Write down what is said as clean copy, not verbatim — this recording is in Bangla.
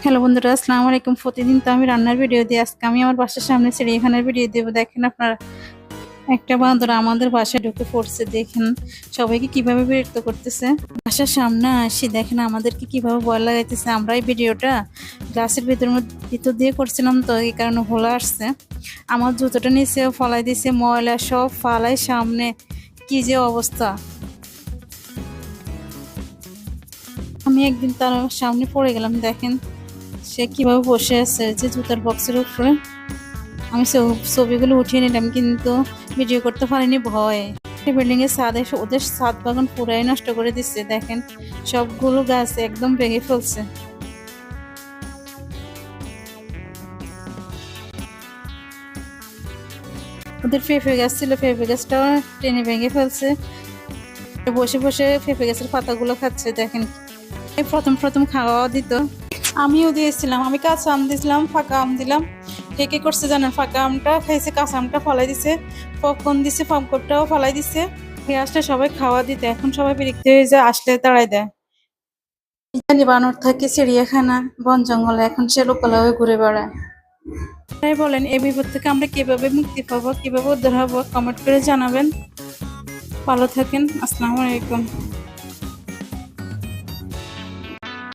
হ্যালো বন্ধুরা, আসসালামু আলাইকুম। প্রতিদিন তো আমি রান্নার ভিডিও দিই। আজকে আমি আমার বাসার সামনে চিড়িয়াখানার ভিডিও দেব। দেখেন আপনারা, একটা বান্দর আমাদের বাসায় ঢুকে পড়ছে। দেখেন সবাইকে কিভাবে বিরক্ত করতেছে। বাসার সামনে আসি দেখেন আমাদেরকে কিভাবে ভয় লাগাইতেছে। আমরা এই ভিডিওটা গ্লাসের ভিতর দিয়ে করছিলাম, তো এই কারণে ভোলা আসছে। আমার জুতোটা নিচে ফলাই দিছে, ময়লা সব ফালাই সামনে, কি যে অবস্থা। আমি একদিন তার সামনে পড়ে গেলাম। দেখেন সে কিভাবে বসে আছে যে জুতার বক্সের উপরে। আমি ছবিগুলো উঠিয়ে নিলাম, কিন্তু ভিডিও করতে পারিনি ভয়ে। বিল্ডিং এর ছাদ এসে ওদের ছাদ বাগান পুরাই নষ্ট করে দিচ্ছে। দেখেন সবগুলো গাছ একদম ভেঙে ফেলছে। ওদের পেঁপে গাছ ছিল, পেঁপে গাছটা টেনে ভেঙে ফেলছে। বসে বসে পেঁপে গাছের পাতাগুলো খাচ্ছে। দেখেন এই প্রথম প্রথম খাওয়া দিত, আমিও দিয়েছিলাম। আমি কাঁচা আম দিয়েছিলাম, ফাঁকা আম দিলাম। কে কে করছে জানেন, ফাঁকা আমটা খাইছে, কাঁচা আমটা ফালাই দিছে, পপকর্ন দিছে, পপকর্নটাও ফালাই দিছে। আসলে সবাই খাওয়া দিতে, এখন সবাই বিরক্ত হয়ে যায়, আসলে তাড়াই দেয়। ইতালি বানর থাকে চিড়িয়াখানা বন জঙ্গলে, এখন সে লোকালয়ে ঘুরে বেড়ায়। তাই বলেন এই বিপদ থেকে আমরা কিভাবে মুক্তি পাবো, কিভাবে উদ্ধার হবো, কমেন্ট করে জানাবেন। ভালো থাকেন। আসসালামু আলাইকুম।